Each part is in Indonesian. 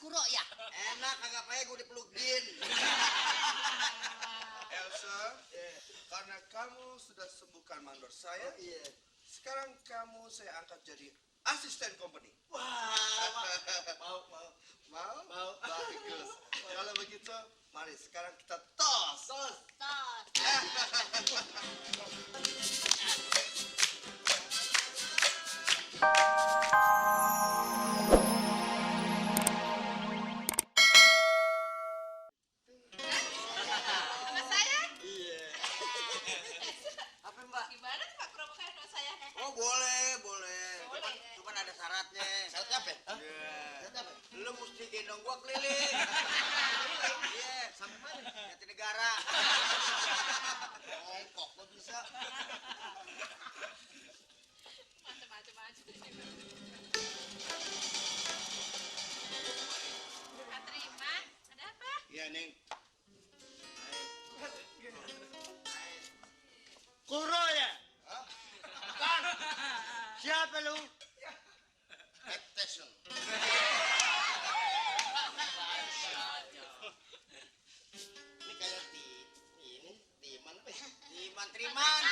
Kuro ya? Enak kagak payah gue dipeluk Jin. Elsa, karena kamu sudah sembuhkan mandor saya, Iya. sekarang kamu saya angkat jadi asisten company. Wah, mau. Mau? Bagus. Kalau begitu, mari sekarang kita tos. Tos. Sama saya? Iya. Apa Mbak? Gimana tuh Pak Kuro bukan sama saya? Oh boleh. Boleh. Cuman ada syaratnya. Syaratnya apa? Iya. Syaratnya apa? Lu mesti gendong gua keliling. Iya. Sampai mana? Jatinegara. Ongkok lo bisa. Macam-macam aja. Pak Triman, ada apa? Iya, Neng. Kuro ya? Kan? Siapa lu? Attention. Ini kayak Timan apa ya? Triman.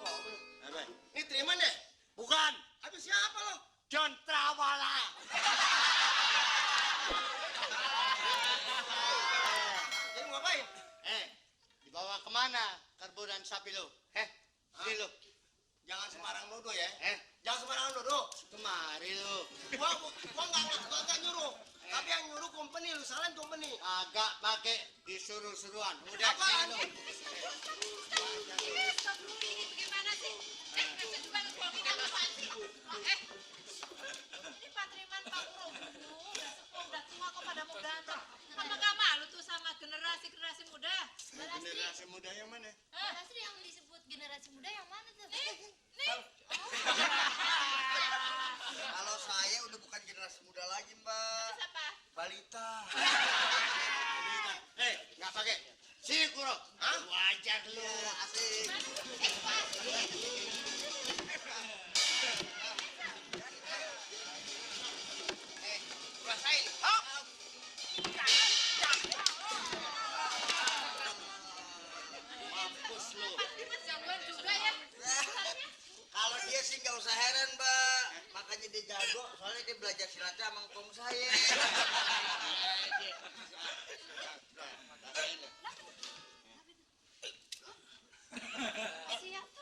Oh, Apa? Ini Triman deh. bukan. Habis siapa lo? John Travolta. Ini mau ngapain? Dibawa kemana karbo dan sapi lu? Ini lu. Jangan sembarang nuduh ya. Jangan sembarangan duduk. Kemari lu. Gua nggak nyuruh. Tapi yang nyuruh company lu, salahin company. Agak pakai disuruh-suruhan. Udah Apaan? sini lu. Stop dulu ini bagaimana sih? Bisa juga ngomongin apa sih? Ini Pak Triman, Pak Kuro dulu. Udah sepuh, udah tua kok pada mau ganteng. Apa gak malu tuh sama generasi muda? Generasi muda yang mana? Lastri yang disebut generasi muda yang mana tuh? Nih. Kalau saya udah bukan generasi muda lagi, Mbak. Siapa? Balita. Nggak pakai. Sini Kuro. Hah? Wajar lu. Asik. Rasain. Mampus lu. Pak Triman jagoan juga ya. Kalau dia sih nggak usah heran, Mbak. Makanya dia jago, soalnya dia belajar silatnya sama ngkong saya. Siapa?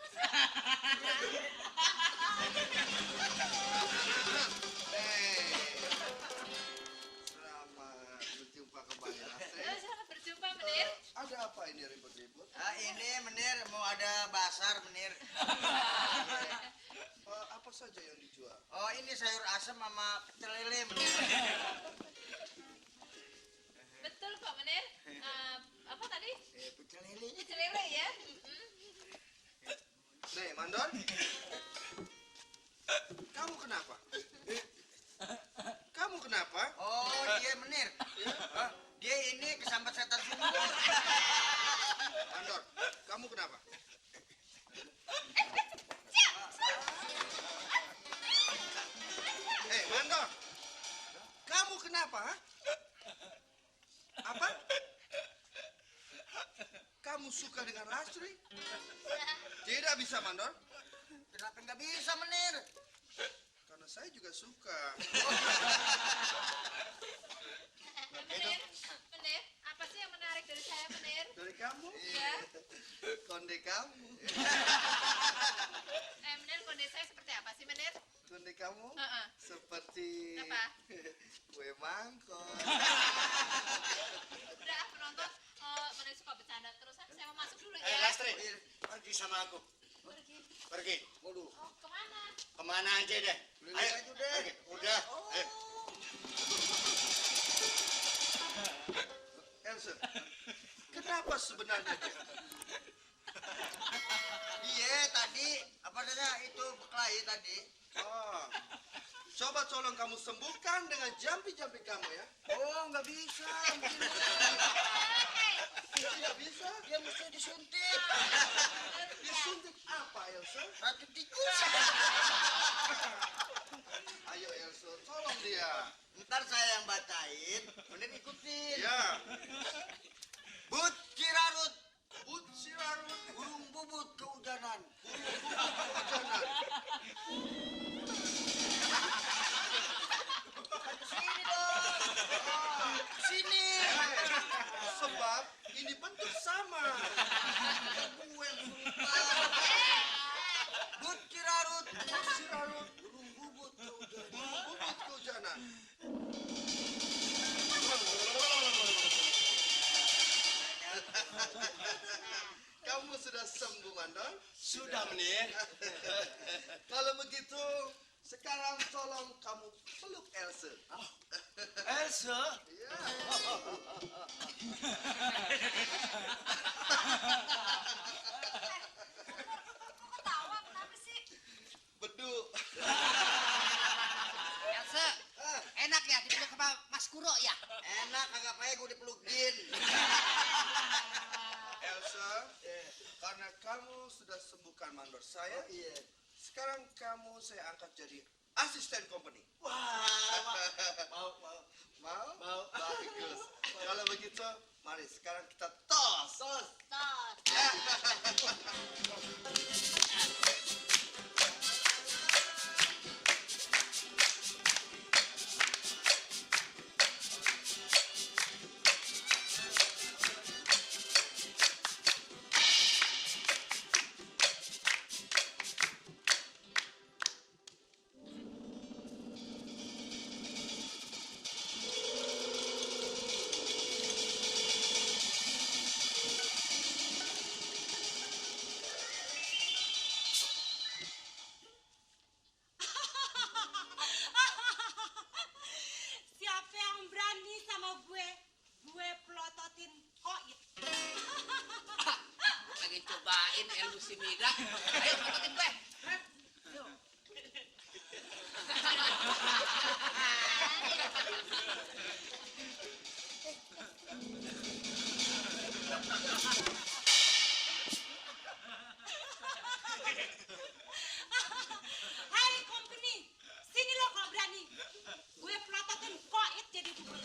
Selamat berjumpa kembali, Lastri. Selamat berjumpa, Menir. Ada apa ini ribut-ribut? Ini menir mau ada basar menir. Apa saja yang dijual? Oh ini sayur asem sama pecel lele menir. Betul kok, Menir. Apa tadi? Pecel lele. Pecel lele ya? Nih, Mandor. Kamu kenapa? Kamu kenapa? Oh dia menir. Hah? Dia ini kesambat setan sumur. Mandor, kamu kenapa? Mandor. Kamu kenapa? Ha? Apa? Kamu suka dengan Lastri? Tidak bisa, Mandor. Kenapa nggak bisa menir? Karena saya juga suka. Menir, apa sih yang menarik dari saya, Menir? Dari kamu? Iya. Konde kamu. Menir, kondisi saya seperti apa sih, Menir? Konde kamu Heeh. seperti Apa? kue mangkok. Udah, penonton. Menir suka bercanda terus. Saya mau masuk dulu ya. Lastri, pergi sama aku. Pergi. Waduh. Oh, kemana? Kemana aja deh. Lihat aja deh. Pergi. Udah. Elsa, kenapa sebenarnya dia? Iya tadi apa namanya itu berkelahi tadi. Oh, coba tolong kamu sembuhkan dengan jampi-jampi kamu ya. Oh nggak bisa. Tidak bisa? Dia mesti disuntik. Disuntik apa, Elsa? Racun tikus. Ayo, Elsa, tolong dia. Sebab ini bentuk sama. Gue yang berubah. But cirarut. Sirarut, Burung bubut kau jadi. bubut kehujanan. Kamu sudah sembuh, Mandor? Sudah menir. Kalau begitu, sekarang tolong kamu peluk Else. Elsa. Ya. Ketawa kenapa sih? Beduk. Elsa, enak ya dipeluk sama Mas Kuro ya? Enak kagak payah gue dipeluk Jin. Elsa, karena kamu sudah sembuhkan mandor saya, Iya. sekarang kamu saya angkat jadi asisten company. Wah, Mau? Mau. Bagus. Kalau begitu, mari sekarang kita tos. tos. Tos. Siapa yang berani sama gue? Gue pelototin koit. Lagi cobain ilmu si Mida. Ayo masukin gue. Hai company, sini lo kalau berani. Gue pelototin koit jadi bubur.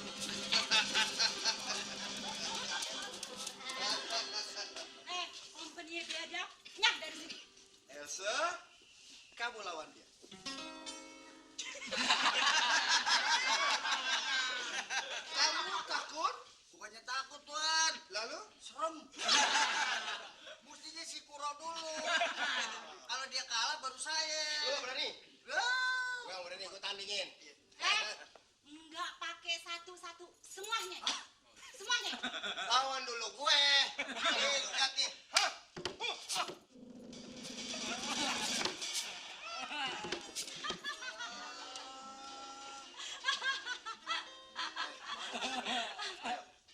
Company biadab, nyah dari sini. Elsa, kamu lawan dia. Kamu takut? Bukannya takut, Tuan. Lalu? Serem. Mestinya si Kuro dulu. Kalau dia kalah baru saya. Lu berani? Wah. Gua berani ikut tandingin. Enggak pakai satu-satu, semuanya. Semuanya. Lawan dulu gue. Nih, lihat nih.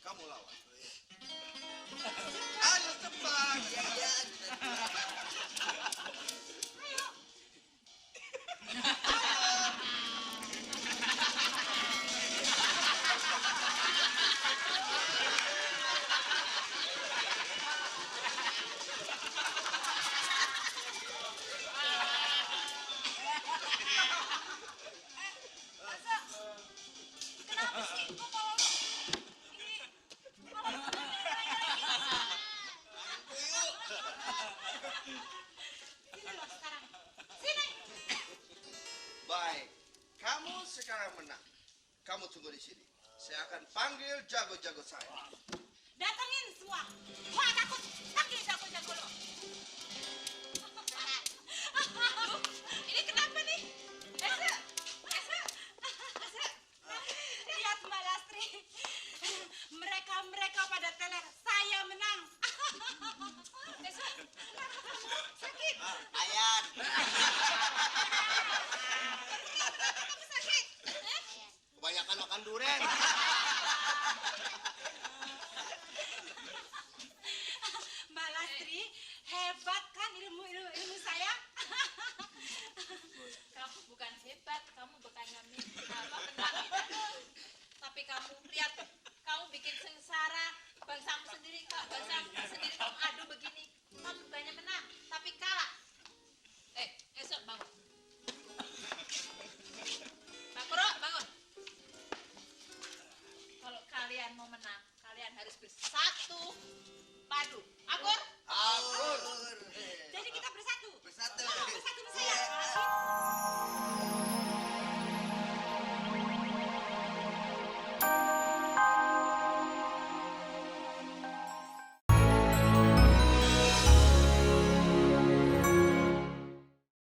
Kamu lawan. Ayo cepat. Ya. Kenapa sih? Kok kalau Sini lo sekarang. Sini. Baik, kamu sekarang menang. Kamu tunggu di sini. Saya akan panggil jago-jago saya. Datengin semua. Gua takut. Panggil jago-jago lo. Ini kenapa nih? Esa. Lihat Mbak Lastri. Mereka pada teler. Saya menang. Esa. Sakit. Ayan. Kamu sakit. Kebanyakan makan durian. Mbak Lastri, hebat kan ilmu saya? kamu bukan hebat, kamu bukannya menang kita. Tapi kamu lihat, kamu bikin sengsara bangsamu sendiri, bangsamu